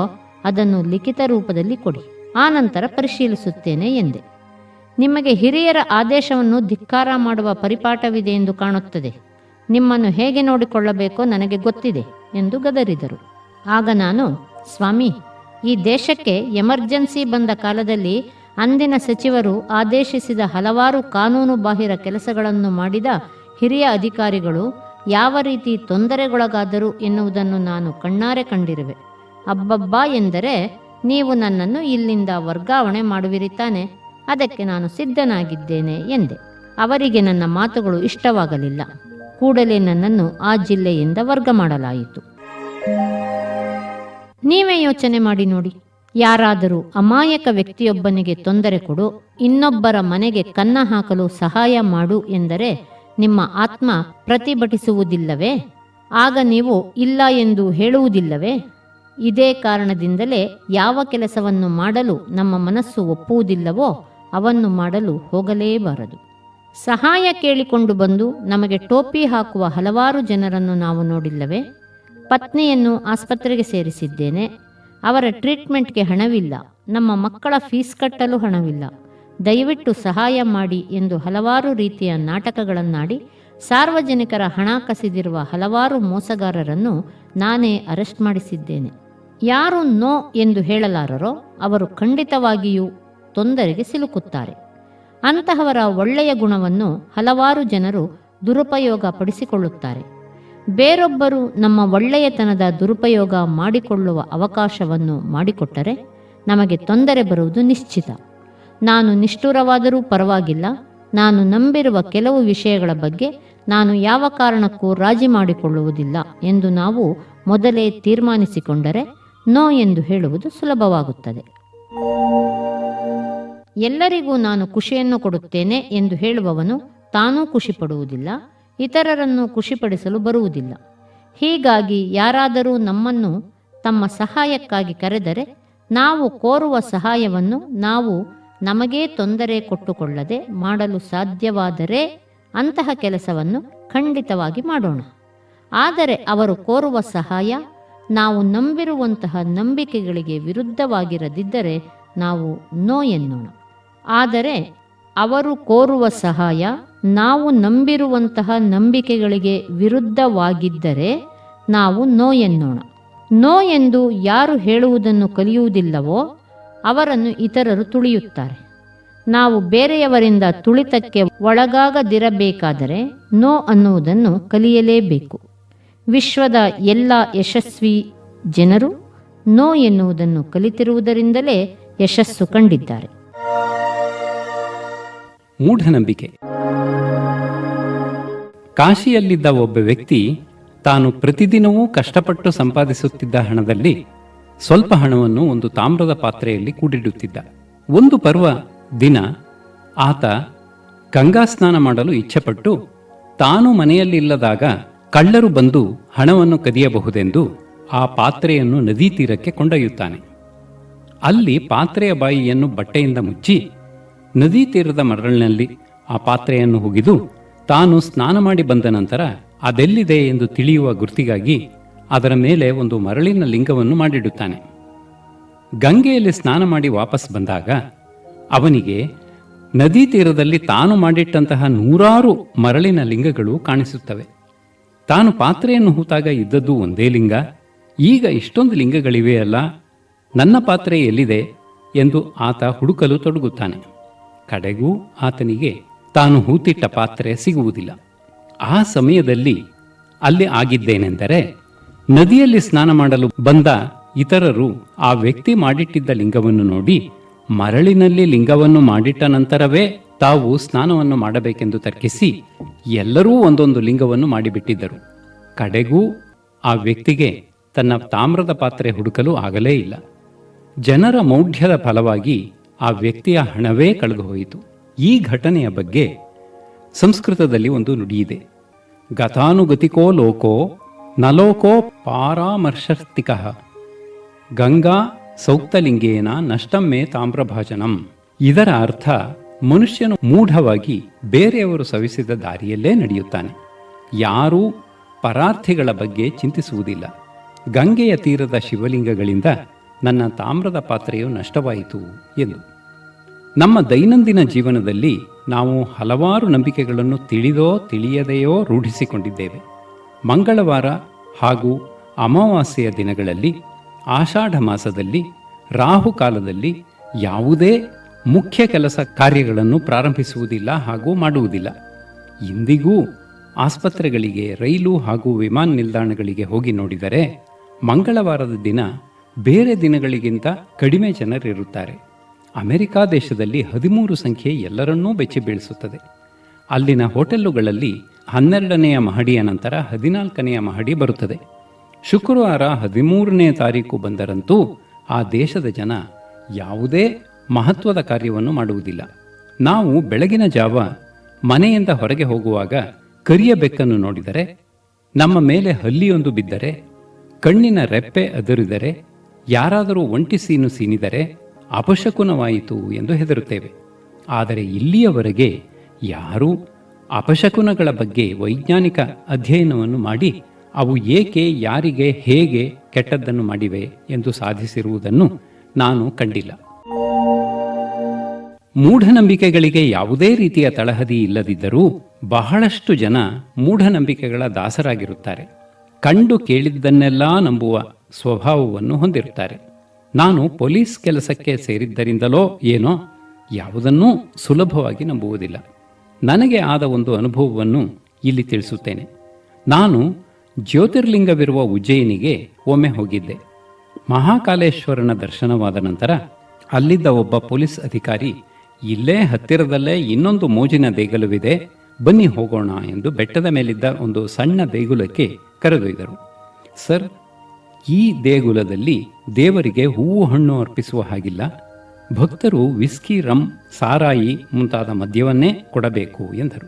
ಅದನ್ನು ಲಿಖಿತ ರೂಪದಲ್ಲಿ ಕೊಡಿ, ಆನಂತರ ಪರಿಶೀಲಿಸುತ್ತೇನೆ ಎಂದೆ. ನಿಮಗೆ ಹಿರಿಯರ ಆದೇಶವನ್ನು ಧಿಕ್ಕಾರ ಮಾಡುವ ಪರಿಪಾಠವಿದೆ ಎಂದು ಕಾಣುತ್ತದೆ. ನಿಮ್ಮನ್ನು ಹೇಗೆ ನೋಡಿಕೊಳ್ಳಬೇಕೋ ನನಗೆ ಗೊತ್ತಿದೆ ಎಂದು ಗದರಿದರು. ಆಗ ನಾನು, ಸ್ವಾಮಿ, ಈ ದೇಶಕ್ಕೆ ಎಮರ್ಜೆನ್ಸಿ ಬಂದ ಕಾಲದಲ್ಲಿ ಅಂದಿನ ಸಚಿವರು ಆದೇಶಿಸಿದ ಹಲವಾರು ಕಾನೂನು ಬಾಹಿರ ಕೆಲಸಗಳನ್ನು ಮಾಡಿದ ಹಿರಿಯ ಅಧಿಕಾರಿಗಳು ಯಾವ ರೀತಿ ತೊಂದರೆಗೊಳಗಾದರು ಎನ್ನುವುದನ್ನು ನಾನು ಕಣ್ಣಾರೆ ಕಂಡಿರುವೆ. ಅಬ್ಬಬ್ಬಾ ಎಂದರೆ ನೀವು ನನ್ನನ್ನು ಇಲ್ಲಿಂದ ವರ್ಗಾವಣೆ ಮಾಡುವಿರಿ ತಾನೆ? ಅದಕ್ಕೆ ನಾನು ಸಿದ್ಧನಾಗಿದ್ದೇನೆ ಎಂದೆ. ಅವರಿಗೆ ನನ್ನ ಮಾತುಗಳು ಇಷ್ಟವಾಗಲಿಲ್ಲ. ಕೂಡಲೇ ನನ್ನನ್ನು ಆ ಜಿಲ್ಲೆಯಿಂದ ವರ್ಗ ಮಾಡಲಾಯಿತು. ನೀವೇ ಯೋಚನೆ ಮಾಡಿ ನೋಡಿ, ಯಾರಾದರೂ ಅಮಾಯಕ ವ್ಯಕ್ತಿಯೊಬ್ಬನಿಗೆ ತೊಂದರೆ ಕೊಡು, ಇನ್ನೊಬ್ಬರ ಮನೆಗೆ ಕನ್ನ ಹಾಕಲು ಸಹಾಯ ಮಾಡು ಎಂದರೆ ನಿಮ್ಮ ಆತ್ಮ ಪ್ರತಿಭಟಿಸುವುದಿಲ್ಲವೇ? ಆಗ ನೀವು ಇಲ್ಲ ಎಂದು ಹೇಳುವುದಿಲ್ಲವೇ? ಇದೇ ಕಾರಣದಿಂದಲೇ ಯಾವ ಕೆಲಸವನ್ನು ಮಾಡಲು ನಮ್ಮ ಮನಸ್ಸು ಒಪ್ಪುವುದಿಲ್ಲವೋ ಅವನ್ನು ಮಾಡಲು ಹೋಗಲೇಬಾರದು. ಸಹಾಯ ಕೇಳಿಕೊಂಡು ಬಂದು ನಮಗೆ ಟೋಪಿ ಹಾಕುವ ಹಲವಾರು ಜನರನ್ನು ನಾವು ನೋಡಿಲ್ಲವೇ? ಪತ್ನಿಯನ್ನು ಆಸ್ಪತ್ರೆಗೆ ಸೇರಿಸಿದ್ದೇನೆ, ಅವರ ಟ್ರೀಟ್ಮೆಂಟ್ಗೆ ಹಣವಿಲ್ಲ, ನಮ್ಮ ಮಕ್ಕಳ ಫೀಸ್ ಕಟ್ಟಲು ಹಣವಿಲ್ಲ, ದಯವಿಟ್ಟು ಸಹಾಯ ಮಾಡಿ ಎಂದು ಹಲವಾರು ರೀತಿಯ ನಾಟಕಗಳನ್ನಾಡಿ ಸಾರ್ವಜನಿಕರ ಹಣ ಕಸಿದಿರುವ ಹಲವಾರು ಮೋಸಗಾರರನ್ನು ನಾನೇ ಅರೆಸ್ಟ್ ಮಾಡಿಸಿದ್ದೇನೆ. ಯಾರು ನೋ ಎಂದು ಹೇಳಲಾರರೋ ಅವರು ಖಂಡಿತವಾಗಿಯೂ ತೊಂದರೆಗೆ ಸಿಲುಕುತ್ತಾರೆ. ಅಂತಹವರ ಒಳ್ಳೆಯ ಗುಣವನ್ನು ಹಲವಾರು ಜನರು ದುರುಪಯೋಗ ಪಡಿಸಿಕೊಳ್ಳುತ್ತಾರೆ. ಬೇರೊಬ್ಬರು ನಮ್ಮ ಒಳ್ಳೆಯತನದ ದುರುಪಯೋಗ ಮಾಡಿಕೊಳ್ಳುವ ಅವಕಾಶವನ್ನು ಮಾಡಿಕೊಟ್ಟರೆ ನಮಗೆ ತೊಂದರೆ ಬರುವುದು ನಿಶ್ಚಿತ. ನಾನು ನಿಷ್ಠುರವಾದರೂ ಪರವಾಗಿಲ್ಲ, ನಾನು ನಂಬಿರುವ ಕೆಲವು ವಿಷಯಗಳ ಬಗ್ಗೆ ನಾನು ಯಾವ ಕಾರಣಕ್ಕೂ ರಾಜಿ ಮಾಡಿಕೊಳ್ಳುವುದಿಲ್ಲ ಎಂದು ನಾವು ಮೊದಲೇ ತೀರ್ಮಾನಿಸಿಕೊಂಡರೆ ನೋ ಎಂದು ಹೇಳುವುದು ಸುಲಭವಾಗುತ್ತದೆ. ಎಲ್ಲರಿಗೂ ನಾನು ಖುಷಿಯನ್ನು ಕೊಡುತ್ತೇನೆ ಎಂದು ಹೇಳುವವನು ತಾನೂ ಖುಷಿಪಡುವುದಿಲ್ಲ, ಇತರರನ್ನು ಖುಷಿಪಡಿಸಲು ಬರುವುದಿಲ್ಲ. ಹೀಗಾಗಿ ಯಾರಾದರೂ ನಮ್ಮನ್ನು ತಮ್ಮ ಸಹಾಯಕ್ಕಾಗಿ ಕರೆದರೆ ನಾವು ಕೋರುವ ಸಹಾಯವನ್ನು ನಾವು ನಮಗೇ ತೊಂದರೆ ಕೊಟ್ಟುಕೊಳ್ಳದೆ ಮಾಡಲು ಸಾಧ್ಯವಾದರೆ ಅಂತಹ ಕೆಲಸವನ್ನು ಖಂಡಿತವಾಗಿ ಮಾಡೋಣ. ಆದರೆ ಅವರು ಕೋರುವ ಸಹಾಯ ನಾವು ನಂಬಿರುವಂತಹ ನಂಬಿಕೆಗಳಿಗೆ ವಿರುದ್ಧವಾಗಿರದಿದ್ದರೆ ನಾವು ನೋ ಎನ್ನೋಣ. ಆದರೆ ಅವರು ಕೋರುವ ಸಹಾಯ ನಾವು ನಂಬಿರುವಂತಹ ನಂಬಿಕೆಗಳಿಗೆ ವಿರುದ್ಧವಾಗಿದ್ದರೆ ನಾವು ನೋ ಎನ್ನೋಣ. ನೋ ಎಂದು ಯಾರು ಹೇಳುವುದನ್ನು ಕಲಿಯುವುದಿಲ್ಲವೋ ಅವರನ್ನು ಇತರರು ತುಳಿಯುತ್ತಾರೆ. ನಾವು ಬೇರೆಯವರಿಂದ ತುಳಿತಕ್ಕೆ ಒಳಗಾಗದಿರಬೇಕಾದರೆ ನೋ ಅನ್ನುವುದನ್ನು ಕಲಿಯಲೇಬೇಕು. ವಿಶ್ವದ ಎಲ್ಲ ಯಶಸ್ವಿ ಜನರು ನೋ ಎನ್ನುವುದನ್ನು ಕಲಿತಿರುವುದರಿಂದಲೇ ಯಶಸ್ಸು ಕಂಡಿದ್ದಾರೆ. ಮೂಢನಂಬಿಕೆ. ಕಾಶಿಯಲ್ಲಿದ್ದ ಒಬ್ಬ ವ್ಯಕ್ತಿ ತಾನು ಪ್ರತಿದಿನವೂ ಕಷ್ಟಪಟ್ಟು ಸಂಪಾದಿಸುತ್ತಿದ್ದ ಹಣದಲ್ಲಿ ಸ್ವಲ್ಪ ಹಣವನ್ನು ಒಂದು ತಾಮ್ರದ ಪಾತ್ರೆಯಲ್ಲಿ ಕೂಡಿಡುತ್ತಿದ್ದ. ಒಂದು ಪರ್ವ ದಿನ ಆತ ಗಂಗಾ ಸ್ನಾನ ಮಾಡಲು ಇಚ್ಛೆಪಟ್ಟು ತಾನು ಮನೆಯಲ್ಲಿಲ್ಲದಾಗ ಕಳ್ಳರು ಬಂದು ಹಣವನ್ನು ಕದಿಯಬಹುದೆಂದು ಆ ಪಾತ್ರೆಯನ್ನು ನದಿ ತೀರಕ್ಕೆ ಕೊಂಡೊಯ್ಯುತ್ತಾನೆ. ಅಲ್ಲಿ ಪಾತ್ರೆಯ ಬಾಯಿಯನ್ನು ಬಟ್ಟೆಯಿಂದ ಮುಚ್ಚಿ ನದಿ ತೀರದ ಮರಳಿನಲ್ಲಿ ಆ ಪಾತ್ರೆಯನ್ನು ಹುಗಿದು ತಾನು ಸ್ನಾನ ಮಾಡಿ ಬಂದ ನಂತರ ಅದೆಲ್ಲಿದೆ ಎಂದು ತಿಳಿಯುವ ಗುರ್ತಿಗಾಗಿ ಅದರ ಮೇಲೆ ಒಂದು ಮರಳಿನ ಲಿಂಗವನ್ನು ಮಾಡಿಡುತ್ತಾನೆ. ಗಂಗೆಯಲ್ಲಿ ಸ್ನಾನ ಮಾಡಿ ವಾಪಸ್ ಬಂದಾಗ ಅವನಿಗೆ ನದಿ ತೀರದಲ್ಲಿ ತಾನು ಮಾಡಿಟ್ಟಂತಹ 100 ಮರಳಿನ ಲಿಂಗಗಳು ಕಾಣಿಸುತ್ತವೆ. ತಾನು ಪಾತ್ರೆಯನ್ನು ಹೂತಾಗ ಇದ್ದದ್ದು ಒಂದೇ ಲಿಂಗ, ಈಗ ಇಷ್ಟೊಂದು ಲಿಂಗಗಳಿವೆಯಲ್ಲ, ನನ್ನ ಪಾತ್ರೆ ಎಲ್ಲಿದೆ ಎಂದು ಆತ ಹುಡುಕಲು ತೊಡಗುತ್ತಾನೆ. ಕಡೆಗೂ ಆತನಿಗೆ ತಾನು ಹೂತಿಟ್ಟ ಪಾತ್ರೆ ಸಿಗುವುದಿಲ್ಲ. ಆ ಸಮಯದಲ್ಲಿ ಅಲ್ಲಿ ಆಗಿದ್ದೇನೆಂದರೆ, ನದಿಯಲ್ಲಿ ಸ್ನಾನ ಮಾಡಲು ಬಂದ ಇತರರು ಆ ವ್ಯಕ್ತಿ ಮಾಡಿಟ್ಟಿದ್ದ ಲಿಂಗವನ್ನು ನೋಡಿ ಮರಳಿನಲ್ಲಿ ಲಿಂಗವನ್ನು ಮಾಡಿಟ್ಟ ನಂತರವೇ ತಾವು ಸ್ನಾನವನ್ನು ಮಾಡಬೇಕೆಂದು ತರ್ಕಿಸಿ ಎಲ್ಲರೂ ಒಂದೊಂದು ಲಿಂಗವನ್ನು ಮಾಡಿಬಿಟ್ಟಿದ್ದರು. ಕಡೆಗೂ ಆ ವ್ಯಕ್ತಿಗೆ ತನ್ನ ತಾಮ್ರದ ಪಾತ್ರೆ ಹುಡುಕಲು ಆಗಲೇ ಇಲ್ಲ. ಜನರ ಮೌಢ್ಯದ ಫಲವಾಗಿ ಆ ವ್ಯಕ್ತಿಯ ಹಣವೇ ಕಳೆದು ಹೋಯಿತು. ಈ ಘಟನೆಯ ಬಗ್ಗೆ ಸಂಸ್ಕೃತದಲ್ಲಿ ಒಂದು ನುಡಿಯಿದೆ, ಗತಾನುಗತಿಕೋ ಲೋಕೋ ನಲೋಕೋ ಪಾರಾಮರ್ಶಸ್ತಿಕಃ ಗಂಗಾ ಸೌಕ್ತಲಿಂಗೇನ ನಷ್ಟಮ್ಮೆ ತಾಮ್ರಭಾಜನಂ. ಇದರ ಅರ್ಥ, ಮನುಷ್ಯನು ಮೂಢವಾಗಿ ಬೇರೆಯವರು ಸವಿಸಿದ ದಾರಿಯಲ್ಲೇ ನಡೆಯುತ್ತಾನೆ, ಯಾರೂ ಪರಾರ್ಥಿಗಳ ಬಗ್ಗೆ ಚಿಂತಿಸುವುದಿಲ್ಲ. ಗಂಗೆಯ ತೀರದ ಶಿವಲಿಂಗಗಳಿಂದ ನನ್ನ ತಾಮ್ರದ ಪಾತ್ರೆಯು ನಷ್ಟವಾಯಿತು ಎಂದು. ನಮ್ಮ ದೈನಂದಿನ ಜೀವನದಲ್ಲಿ ನಾವು ಹಲವಾರು ನಂಬಿಕೆಗಳನ್ನು ತಿಳಿದೋ ತಿಳಿಯದೆಯೋ ರೂಢಿಸಿಕೊಂಡಿದ್ದೇವೆ. ಮಂಗಳವಾರ ಹಾಗೂ ಅಮಾವಾಸ್ಯೆಯ ದಿನಗಳಲ್ಲಿ, ಆಷಾಢ ಮಾಸದಲ್ಲಿ, ರಾಹುಕಾಲದಲ್ಲಿ ಯಾವುದೇ ಮುಖ್ಯ ಕೆಲಸ ಕಾರ್ಯಗಳನ್ನು ಪ್ರಾರಂಭಿಸುವುದಿಲ್ಲ ಹಾಗೂ ಮಾಡುವುದಿಲ್ಲ. ಇಂದಿಗೂ ಆಸ್ಪತ್ರೆಗಳಿಗೆ, ರೈಲು ಹಾಗೂ ವಿಮಾನ ನಿಲ್ದಾಣಗಳಿಗೆ ಹೋಗಿ ನೋಡಿದರೆ ಮಂಗಳವಾರದ ದಿನ ಬೇರೆ ದಿನಗಳಿಗಿಂತ ಕಡಿಮೆ ಜನರಿರುತ್ತಾರೆ. ಅಮೆರಿಕಾ ದೇಶದಲ್ಲಿ 13 ಸಂಖ್ಯೆ ಎಲ್ಲರನ್ನೂ ಬೆಚ್ಚಿ ಬೀಳಿಸುತ್ತದೆ. ಅಲ್ಲಿನ ಹೋಟೆಲ್ಲುಗಳಲ್ಲಿ 12ನೆಯ ಮಹಡಿಯ ನಂತರ 14ನೆಯ ಮಹಡಿ ಬರುತ್ತದೆ. ಶುಕ್ರವಾರ 13ನೇ ತಾರೀಕು ಬಂದರಂತೂ ಆ ದೇಶದ ಜನ ಯಾವುದೇ ಮಹತ್ವದ ಕಾರ್ಯವನ್ನು ಮಾಡುವುದಿಲ್ಲ. ನಾವು ಬೆಳಗಿನ ಜಾವ ಮನೆಯಿಂದ ಹೊರಗೆ ಹೋಗುವಾಗ ಕರಿಯ ಬೆಕ್ಕನ್ನು ನೋಡಿದರೆ, ನಮ್ಮ ಮೇಲೆ ಹಲ್ಲಿಯೊಂದು ಬಿದ್ದರೆ ಕಣ್ಣಿನ ರೆಪ್ಪೆ ಅದರಿದರೆ, ಯಾರಾದರೂ ಒಂಟಿ ಸೀನು ಸೀನಿದರೆ ಅಪಶಕುನವಾಯಿತು ಎಂದು ಹೆದರುತ್ತೇವೆ. ಆದರೆ ಇಲ್ಲಿಯವರೆಗೆ ಯಾರೂ ಅಪಶಕುನಗಳ ಬಗ್ಗೆ ವೈಜ್ಞಾನಿಕ ಅಧ್ಯಯನವನ್ನು ಮಾಡಿ ಅವು ಏಕೆ, ಯಾರಿಗೆ, ಹೇಗೆ ಕೆಟ್ಟದ್ದನ್ನು ಮಾಡಿವೆ ಎಂದು ಸಾಧಿಸಿರುವುದನ್ನು ನಾನು ಕಂಡಿಲ್ಲ. ಮೂಢನಂಬಿಕೆಗಳಿಗೆ ಯಾವುದೇ ರೀತಿಯ ತಳಹದಿ ಇಲ್ಲದಿದ್ದರೂ ಬಹಳಷ್ಟು ಜನ ಮೂಢನಂಬಿಕೆಗಳ ದಾಸರಾಗಿರುತ್ತಾರೆ. ಕಂಡು ಕೇಳಿದ್ದನ್ನೆಲ್ಲ ನಂಬುವ ಸ್ವಭಾವವನ್ನು ಹೊಂದಿರುತ್ತಾರೆ. ನಾನು ಪೊಲೀಸ್ ಕೆಲಸಕ್ಕೆ ಸೇರಿದ್ದರಿಂದಲೋ ಏನೋ ಯಾವುದನ್ನೂ ಸುಲಭವಾಗಿ ನಂಬುವುದಿಲ್ಲ. ನನಗೆ ಆದ ಒಂದು ಅನುಭವವನ್ನು ಇಲ್ಲಿ ತಿಳಿಸುತ್ತೇನೆ. ನಾನು ಜ್ಯೋತಿರ್ಲಿಂಗವಿರುವ ಉಜ್ಜಯಿನಿಗೆ ಒಮ್ಮೆ ಹೋಗಿದ್ದೆ. ಮಹಾಕಾಲೇಶ್ವರನ ದರ್ಶನವಾದ ನಂತರ ಅಲ್ಲಿದ್ದ ಒಬ್ಬ ಪೊಲೀಸ್ ಅಧಿಕಾರಿ, ಇಲ್ಲೇ ಹತ್ತಿರದಲ್ಲೇ ಇನ್ನೊಂದು ಮೋಜಿನ ದೇಗುಲವಿದೆ, ಬನ್ನಿ ಹೋಗೋಣ ಎಂದು ಬೆಟ್ಟದ ಮೇಲಿದ್ದ ಒಂದು ಸಣ್ಣ ದೇಗುಲಕ್ಕೆ ಕರೆದೊಯ್ದರು. ಸರ್, ಈ ದೇಗುಲದಲ್ಲಿ ದೇವರಿಗೆ ಹೂವು ಹಣ್ಣು ಅರ್ಪಿಸುವ ಹಾಗಿಲ್ಲ. ಭಕ್ತರು ವಿಸ್ಕಿ, ರಮ್, ಸಾರಾಯಿ ಮುಂತಾದ ಮದ್ಯವನ್ನೇ ಕೊಡಬೇಕು ಎಂದರು.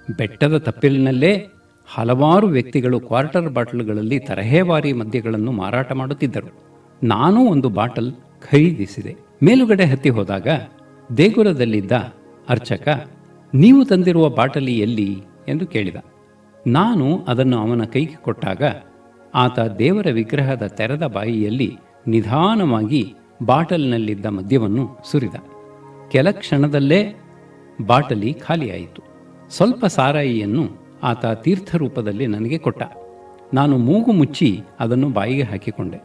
ಬೆಟ್ಟದ ತಪ್ಪಲಿನಲ್ಲೇ ಹಲವಾರು ವ್ಯಕ್ತಿಗಳು ಕ್ವಾರ್ಟರ್ ಬಾಟಲ್ಗಳಲ್ಲಿ ತರಹೇವಾರಿ ಮದ್ಯಗಳನ್ನು ಮಾರಾಟ ಮಾಡುತ್ತಿದ್ದರು. ನಾನೂ ಒಂದು ಬಾಟಲ್ ಖರೀದಿಸಿದೆ. ಮೇಲುಗಡೆ ಹತ್ತಿ ಹೋದಾಗ ದೇಗುಲದಲ್ಲಿದ್ದ ಅರ್ಚಕ, ನೀವು ತಂದಿರುವ ಬಾಟಲಿ ಎಲ್ಲಿ ಎಂದು ಕೇಳಿದ. ನಾನು ಅದನ್ನು ಅವನ ಕೈಗೆ ಕೊಟ್ಟಾಗ ಆತ ದೇವರ ವಿಗ್ರಹದ ತೆರೆದ ಬಾಯಿಯಲ್ಲಿ ನಿಧಾನವಾಗಿ ಬಾಟಲ್ನಲ್ಲಿದ್ದ ಮದ್ಯವನ್ನು ಸುರಿದ. ಕೆಲ ಕ್ಷಣದಲ್ಲೇ ಬಾಟಲಿ ಖಾಲಿಯಾಯಿತು. ಸ್ವಲ್ಪ ಸಾರಾಯಿಯನ್ನು ಆತ ತೀರ್ಥರೂಪದಲ್ಲಿ ನನಗೆ ಕೊಟ್ಟ. ನಾನು ಮೂಗು ಮುಚ್ಚಿ ಅದನ್ನು ಬಾಯಿಗೆ ಹಾಕಿಕೊಂಡೆ.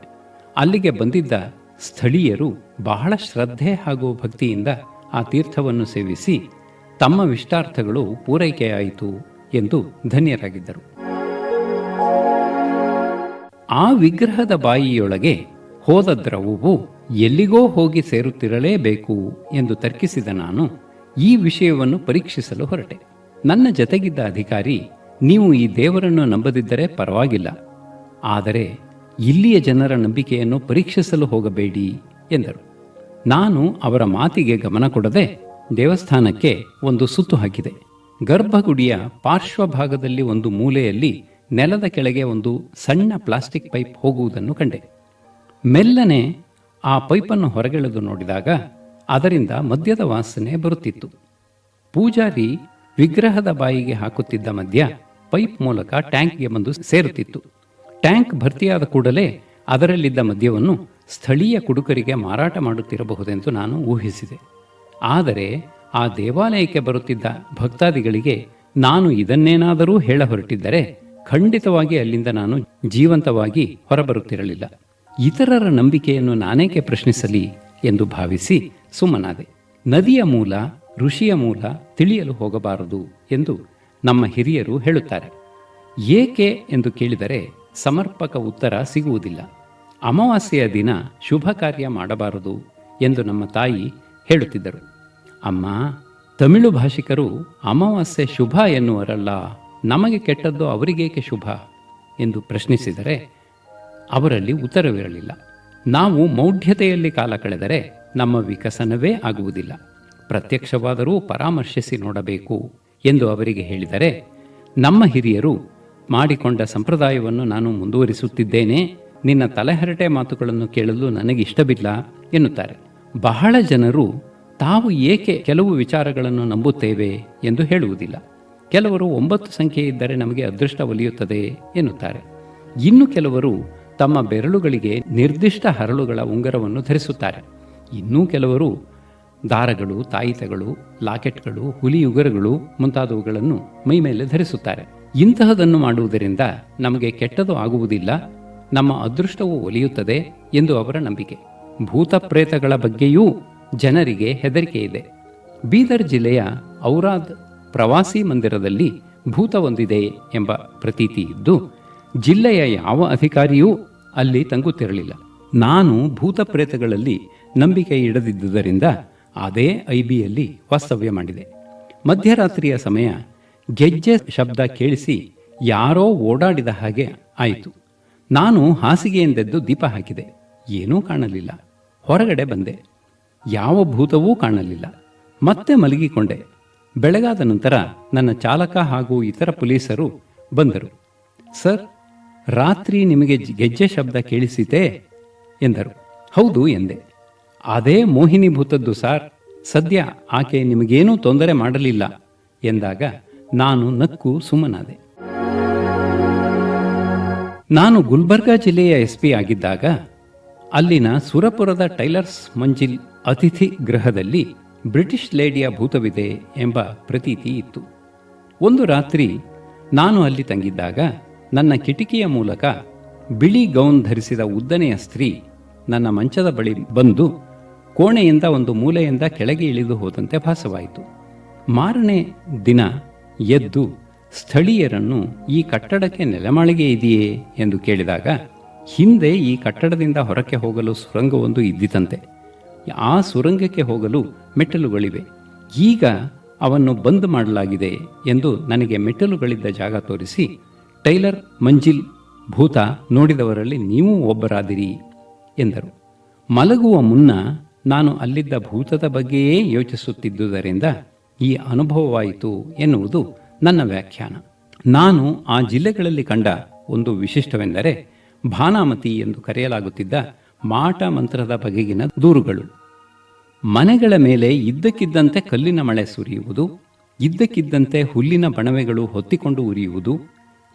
ಅಲ್ಲಿಗೆ ಬಂದಿದ್ದ ಸ್ಥಳೀಯರು ಬಹಳ ಶ್ರದ್ಧೆ ಹಾಗೂ ಭಕ್ತಿಯಿಂದ ಆ ತೀರ್ಥವನ್ನು ಸೇವಿಸಿ ತಮ್ಮ ಇಷ್ಟಾರ್ಥಗಳು ಪೂರೈಕೆಯಾಯಿತು ಎಂದು ಧನ್ಯರಾಗಿದ್ದರು. ಆ ವಿಗ್ರಹದ ಬಾಯಿಯೊಳಗೆ ಹೋದ ದ್ರವವು ಎಲ್ಲಿಗೋ ಹೋಗಿ ಸೇರುತ್ತಿರಲೇಬೇಕು ಎಂದು ತರ್ಕಿಸಿದ ನಾನು ಈ ವಿಷಯವನ್ನು ಪರೀಕ್ಷಿಸಲು ಹೊರಟೆ. ನನ್ನ ಜತೆಗಿದ್ದ ಅಧಿಕಾರಿ, ನೀವು ಈ ದೇವರನ್ನು ನಂಬದಿದ್ದರೆ ಪರವಾಗಿಲ್ಲ, ಆದರೆ ಇಲ್ಲಿಯ ಜನರ ನಂಬಿಕೆಯನ್ನು ಪರೀಕ್ಷಿಸಲು ಹೋಗಬೇಡಿ ಎಂದರು. ನಾನು ಅವರ ಮಾತಿಗೆ ಗಮನ ಕೊಡದೆ ದೇವಸ್ಥಾನಕ್ಕೆ ಒಂದು ಸುತ್ತು ಹಾಕಿದೆ. ಗರ್ಭಗುಡಿಯ ಪಾರ್ಶ್ವಭಾಗದಲ್ಲಿ ಒಂದು ಮೂಲೆಯಲ್ಲಿ ನೆಲದ ಕೆಳಗೆ ಒಂದು ಸಣ್ಣ ಪ್ಲಾಸ್ಟಿಕ್ ಪೈಪ್ ಹೋಗುವುದನ್ನು ಕಂಡೆ. ಮೆಲ್ಲನೆ ಆ ಪೈಪನ್ನು ಹೊರಗೆಳೆದು ನೋಡಿದಾಗ ಅದರಿಂದ ಮದ್ಯದ ವಾಸನೆ ಬರುತ್ತಿತ್ತು. ಪೂಜಾರಿ ವಿಗ್ರಹದ ಬಾಯಿಗೆ ಹಾಕುತ್ತಿದ್ದ ಮದ್ಯ ಪೈಪ್ ಮೂಲಕ ಟ್ಯಾಂಕ್ಗೆ ಬಂದು ಸೇರುತ್ತಿತ್ತು. ಟ್ಯಾಂಕ್ ಭರ್ತಿಯಾದ ಕೂಡಲೇ ಅದರಲ್ಲಿದ್ದ ಮದ್ಯವನ್ನು ಸ್ಥಳೀಯ ಕುಡುಕರಿಗೆ ಮಾರಾಟ ಮಾಡುತ್ತಿರಬಹುದೆಂದು ನಾನು ಊಹಿಸಿದೆ. ಆದರೆ ಆ ದೇವಾಲಯಕ್ಕೆ ಬರುತ್ತಿದ್ದ ಭಕ್ತಾದಿಗಳಿಗೆ ನಾನು ಇದನ್ನೇನಾದರೂ ಹೇಳ ಹೊರಟಿದ್ದರೆ ಖಂಡಿತವಾಗಿ ಅಲ್ಲಿಂದ ನಾನು ಜೀವಂತವಾಗಿ ಹೊರಬರುತ್ತಿರಲಿಲ್ಲ. ಇತರರ ನಂಬಿಕೆಯನ್ನು ನಾನೇಕೆ ಪ್ರಶ್ನಿಸಲಿ ಎಂದು ಭಾವಿಸಿ ಸುಮ್ಮನಾದೆ. ನದಿಯ ಮೂಲ, ಋಷಿಯ ಮೂಲ ತಿಳಿಯಲು ಹೋಗಬಾರದು ಎಂದು ನಮ್ಮ ಹಿರಿಯರು ಹೇಳುತ್ತಾರೆ. ಏಕೆ ಎಂದು ಕೇಳಿದರೆ ಸಮರ್ಪಕ ಉತ್ತರ ಸಿಗುವುದಿಲ್ಲ. ಅಮಾವಾಸ್ಯೆಯ ದಿನ ಶುಭ ಕಾರ್ಯ ಮಾಡಬಾರದು ಎಂದು ನಮ್ಮ ತಾಯಿ ಹೇಳುತ್ತಿದ್ದರು. ಅಮ್ಮ, ತಮಿಳು ಭಾಷಿಕರು ಅಮಾವಾಸ್ಯೆ ಶುಭ ಎನ್ನುವರಲ್ಲ, ನಮಗೆ ಕೆಟ್ಟದ್ದು ಅವರಿಗೇಕೆ ಶುಭ ಎಂದು ಪ್ರಶ್ನಿಸಿದರೆ ಅವರಲ್ಲಿ ಉತ್ತರವಿರಲಿಲ್ಲ. ನಾವು ಮೌಢ್ಯತೆಯಲ್ಲಿ ಕಾಲ ಕಳೆದರೆ ನಮ್ಮ ವಿಕಸನವೇ ಆಗುವುದಿಲ್ಲ. ಪ್ರತ್ಯಕ್ಷವಾದರೂ ಪರಾಮರ್ಶಿಸಿ ನೋಡಬೇಕು ಎಂದು ಅವರಿಗೆ ಹೇಳಿದರೆ ನಮ್ಮ ಹಿರಿಯರು ಮಾಡಿಕೊಂಡ ಸಂಪ್ರದಾಯವನ್ನು ನಾನು ಮುಂದುವರಿಸುತ್ತಿದ್ದೇನೆ, ನಿನ್ನ ತಲೆಹರಟೆ ಮಾತುಗಳನ್ನು ಕೇಳಲು ನನಗಿಷ್ಟವಿಲ್ಲ ಎನ್ನುತ್ತಾರೆ. ಬಹಳ ಜನರು ತಾವು ಏಕೆ ಕೆಲವು ವಿಚಾರಗಳನ್ನು ನಂಬುತ್ತೇವೆ ಎಂದು ಹೇಳುವುದಿಲ್ಲ. ಕೆಲವರು 9 ಸಂಖ್ಯೆ ಇದ್ದರೆ ನಮಗೆ ಅದೃಷ್ಟ ಒಲಿಯುತ್ತದೆ ಎನ್ನುತ್ತಾರೆ. ಇನ್ನು ಕೆಲವರು ತಮ್ಮ ಬೆರಳುಗಳಿಗೆ ನಿರ್ದಿಷ್ಟ ಹರಳುಗಳ ಉಂಗುರವನ್ನು ಧರಿಸುತ್ತಾರೆ. ಇನ್ನೂ ಕೆಲವರು ದಾರಗಳು, ತಾಯಿತಗಳು, ಲಾಕೆಟ್ಗಳು, ಹುಲಿ ಉಗುರಗಳು ಮುಂತಾದವುಗಳನ್ನು ಮೈಮೇಲೆ ಧರಿಸುತ್ತಾರೆ. ಇಂತಹದನ್ನು ಮಾಡುವುದರಿಂದ ನಮಗೆ ಕೆಟ್ಟದು ಆಗುವುದಿಲ್ಲ, ನಮ್ಮ ಅದೃಷ್ಟವು ಒಲಿಯುತ್ತದೆ ಎಂದು ಅವರ ನಂಬಿಕೆ. ಭೂತ ಪ್ರೇತಗಳ ಬಗ್ಗೆಯೂ ಜನರಿಗೆ ಹೆದರಿಕೆ ಇದೆ. ಬೀದರ್ ಜಿಲ್ಲೆಯ ಔರಾದ್ ಪ್ರವಾಸಿ ಮಂದಿರದಲ್ಲಿ ಭೂತ ಒಂದಿದೆ ಎಂಬ ಪ್ರತೀತಿ ಇದ್ದು ಜಿಲ್ಲೆಯ ಯಾವ ಅಧಿಕಾರಿಯೂ ಅಲ್ಲಿ ತಂಗುತ್ತಿರಲಿಲ್ಲ. ನಾನು ಭೂತ ಪ್ರೇತಗಳಲ್ಲಿ ನಂಬಿಕೆ ಇಡದಿದ್ದುದರಿಂದ ಅದೇ ಐಬಿಯಲ್ಲಿ ವಾಸ್ತವ್ಯ ಮಾಡಿದೆ. ಮಧ್ಯರಾತ್ರಿಯ ಸಮಯ ಗೆಜ್ಜೆ ಶಬ್ದ ಕೇಳಿಸಿ ಯಾರೋ ಓಡಾಡಿದ ಹಾಗೆ ಆಯಿತು. ನಾನು ಹಾಸಿಗೆಯಿಂದೆದ್ದು ದೀಪ ಹಾಕಿದೆ. ಏನೂ ಕಾಣಲಿಲ್ಲ. ಹೊರಗಡೆ ಬಂದೆ. ಯಾವ ಭೂತವೂ ಕಾಣಲಿಲ್ಲ. ಮತ್ತೆ ಮಲಗಿಕೊಂಡೆ. ಬೆಳಗಾದ ನಂತರ ನನ್ನ ಚಾಲಕ ಹಾಗೂ ಇತರ ಪೊಲೀಸರು ಬಂದರು. ಸರ್, ರಾತ್ರಿ ನಿಮಗೆ ಗೆಜ್ಜೆ ಶಬ್ದ ಕೇಳಿಸಿತೆ ಎಂದರು. ಹೌದು ಎಂದೆ. ಅದೇ ಮೋಹಿನಿ ಭೂತದ್ದು ಸಾರ್, ಸದ್ಯ ಆಕೆ ನಿಮಗೇನೂ ತೊಂದರೆ ಮಾಡಲಿಲ್ಲ ಎಂದಾಗ ನಾನು ನಕ್ಕು ಸುಮ್ಮನಾದೆ. ನಾನು ಗುಲ್ಬರ್ಗಾ ಜಿಲ್ಲೆಯ SP ಆಗಿದ್ದಾಗ ಅಲ್ಲಿನ ಸುರಪುರದ ಟೈಲರ್ಸ್ ಮಂಜಿಲ್ ಅತಿಥಿ ಗೃಹದಲ್ಲಿ ಬ್ರಿಟಿಷ್ ಲೇಡಿಯ ಭೂತವಿದೆ ಎಂಬ ಪ್ರತೀತಿ ಇತ್ತು. ಒಂದು ರಾತ್ರಿ ನಾನು ಅಲ್ಲಿ ತಂಗಿದ್ದಾಗ ನನ್ನ ಕಿಟಕಿಯ ಮೂಲಕ ಬಿಳಿ ಗೌನ್ ಧರಿಸಿದ ಉದ್ದನೆಯ ಸ್ತ್ರೀ ನನ್ನ ಮಂಚದ ಬಳಿ ಬಂದು ಕೋಣೆಯಿಂದ ಒಂದು ಮೂಲೆಯಿಂದ ಕೆಳಗೆ ಇಳಿದು ಹೋದಂತೆ ಭಾಸವಾಯಿತು. ಮಾರನೇ ದಿನ ಎದ್ದು ಸ್ಥಳೀಯರನ್ನು ಈ ಕಟ್ಟಡಕ್ಕೆ ನೆಲಮಾಳಿಗೆ ಇದೆಯೇ ಎಂದು ಕೇಳಿದಾಗ ಹಿಂದೆ ಈ ಕಟ್ಟಡದಿಂದ ಹೊರಕ್ಕೆ ಹೋಗಲು ಸುರಂಗವೊಂದು ಇದ್ದಿತಂತೆ. ಆ ಸುರಂಗಕ್ಕೆ ಹೋಗಲು ಮೆಟ್ಟಲುಗಳಿವೆ. ಈಗ ಅವನ್ನು ಬಂದ್ ಮಾಡಲಾಗಿದೆ ಎಂದು ನನಗೆ ಮೆಟ್ಟಲುಗಳಿದ್ದ ಜಾಗ ತೋರಿಸಿ, ಟೈಲರ್ ಮಂಜಿಲ್ ಭೂತ ನೋಡಿದವರಲ್ಲಿ ನೀವೂ ಒಬ್ಬರಾದಿರಿ ಎಂದರು. ಮಲಗುವ ಮುನ್ನ ನಾನು ಅಲ್ಲಿದ್ದ ಭೂತದ ಬಗ್ಗೆಯೇ ಯೋಚಿಸುತ್ತಿದ್ದುದರಿಂದ ಈ ಅನುಭವವಾಯಿತು ಎನ್ನುವುದು ನನ್ನ ವ್ಯಾಖ್ಯಾನ. ನಾನು ಆ ಜಿಲ್ಲೆಗಳಲ್ಲಿ ಕಂಡ ಒಂದು ವಿಶಿಷ್ಟವೆಂದರೆ ಭಾನಾಮತಿ ಎಂದು ಕರೆಯಲಾಗುತ್ತಿದ್ದ ಮಾಟ ಮಂತ್ರದ ಬಗೆಗಿನ ದೂರುಗಳು. ಮನೆಗಳ ಮೇಲೆ ಇದ್ದಕ್ಕಿದ್ದಂತೆ ಕಲ್ಲಿನ ಮಳೆ ಸುರಿಯುವುದು, ಇದ್ದಕ್ಕಿದ್ದಂತೆ ಹುಲ್ಲಿನ ಬಣವೆಗಳು ಹೊತ್ತಿಕೊಂಡು ಉರಿಯುವುದು,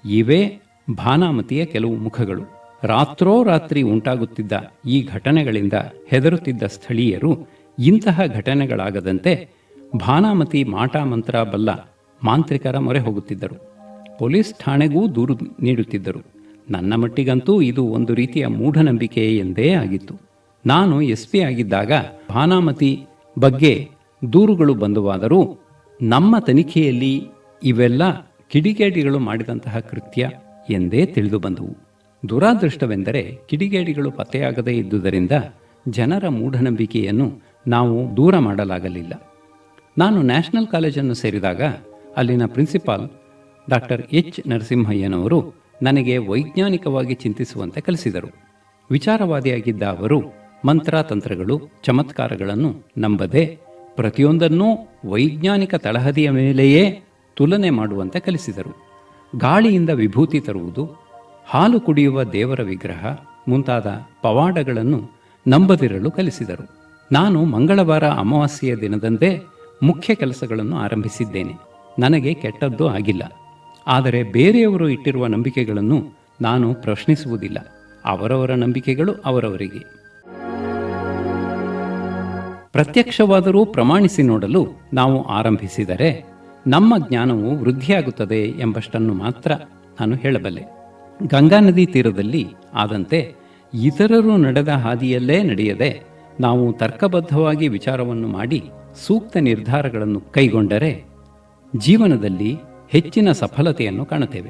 ಇವೇ ಭಾನಾಮತಿಯ ಕೆಲವು ಮುಖಗಳು. ರಾತ್ರೋರಾತ್ರಿ ಉಂಟಾಗುತ್ತಿದ್ದ ಈ ಘಟನೆಗಳಿಂದ ಹೆದರುತ್ತಿದ್ದ ಸ್ಥಳೀಯರು ಇಂತಹ ಘಟನೆಗಳಾಗದಂತೆ ಭಾನಾಮತಿ ಮಾಟ ಮಂತ್ರ ಬಲ್ಲ ಮಾಂತ್ರಿಕರ ಮೊರೆ ಹೋಗುತ್ತಿದ್ದರು. ಪೊಲೀಸ್ ಠಾಣೆಗೂ ದೂರು ನೀಡುತ್ತಿದ್ದರು. ನನ್ನ ಮಟ್ಟಿಗಂತೂ ಇದು ಒಂದು ರೀತಿಯ ಮೂಢನಂಬಿಕೆ ಎಂದೇ ಆಗಿತ್ತು. ನಾನು SP ಆಗಿದ್ದಾಗ ಭಾನಾಮತಿ ಬಗ್ಗೆ ದೂರುಗಳು ಬಂದುವಾದರೂ ನಮ್ಮ ತನಿಖೆಯಲ್ಲಿ ಇವೆಲ್ಲ ಕಿಡಿಗೇಡಿಗಳು ಮಾಡಿದಂತಹ ಕೃತ್ಯ ಎಂದೇ ತಿಳಿದು ಬಂದವು. ದುರಾದೃಷ್ಟವೆಂದರೆ ಕಿಡಿಗೇಡಿಗಳು ಪತ್ತೆಯಾಗದೇ ಇದ್ದುದರಿಂದ ಜನರ ಮೂಢನಂಬಿಕೆಯನ್ನು ನಾವು ದೂರ ಮಾಡಲಾಗಲಿಲ್ಲ. ನಾನು ನ್ಯಾಷನಲ್ ಕಾಲೇಜನ್ನು ಸೇರಿದಾಗ ಅಲ್ಲಿನ ಪ್ರಿನ್ಸಿಪಾಲ್ ಡಾಕ್ಟರ್ H. ನರಸಿಂಹಯ್ಯನವರು ನನಗೆ ವೈಜ್ಞಾನಿಕವಾಗಿ ಚಿಂತಿಸುವಂತೆ ಕಲಿಸಿದರು. ವಿಚಾರವಾದಿಯಾಗಿದ್ದ ಅವರು ಮಂತ್ರತಂತ್ರಗಳು, ಚಮತ್ಕಾರಗಳನ್ನು ನಂಬದೆ ಪ್ರತಿಯೊಂದನ್ನೂ ವೈಜ್ಞಾನಿಕ ತಳಹದಿಯ ಮೇಲೆಯೇ ತುಲನೆ ಮಾಡುವಂತೆ ಕಲಿಸಿದರು. ಗಾಳಿಯಿಂದ ವಿಭೂತಿ ತರುವುದು, ಹಾಲು ಕುಡಿಯುವ ದೇವರ ವಿಗ್ರಹ ಮುಂತಾದ ಪವಾಡಗಳನ್ನು ನಂಬದಿರಲು ಕಲಿಸಿದರು. ನಾನು ಮಂಗಳವಾರ ಅಮಾವಾಸ್ಯೆಯ ದಿನದಂದೇ ಮುಖ್ಯ ಕೆಲಸಗಳನ್ನು ಆರಂಭಿಸಿದ್ದೇನೆ. ನನಗೆ ಕೆಟ್ಟದ್ದೂ ಆಗಿಲ್ಲ. ಆದರೆ ಬೇರೆಯವರು ಇಟ್ಟಿರುವ ನಂಬಿಕೆಗಳನ್ನು ನಾನು ಪ್ರಶ್ನಿಸುವುದಿಲ್ಲ. ಅವರವರ ನಂಬಿಕೆಗಳು ಅವರವರಿಗೆ. ಪ್ರತ್ಯಕ್ಷವಾದರೂ ಪ್ರಮಾಣಿಸಿ ನೋಡಲು ನಾವು ಆರಂಭಿಸಿದರೆ ನಮ್ಮ ಜ್ಞಾನವು ವೃದ್ಧಿಯಾಗುತ್ತದೆ ಎಂಬಷ್ಟನ್ನು ಮಾತ್ರ ನಾನು ಹೇಳಬಲ್ಲೆ. ಗಂಗಾ ನದಿ ತೀರದಲ್ಲಿ ಆದಂತೆ ಇತರರು ನಡೆದ ಹಾದಿಯಲ್ಲೇ ನಡೆಯದೆ ನಾವು ತರ್ಕಬದ್ಧವಾಗಿ ವಿಚಾರವನ್ನು ಮಾಡಿ ಸೂಕ್ತ ನಿರ್ಧಾರಗಳನ್ನು ಕೈಗೊಂಡರೆ ಜೀವನದಲ್ಲಿ ಹೆಚ್ಚಿನ ಸಫಲತೆಯನ್ನು ಕಾಣುತ್ತೇವೆ.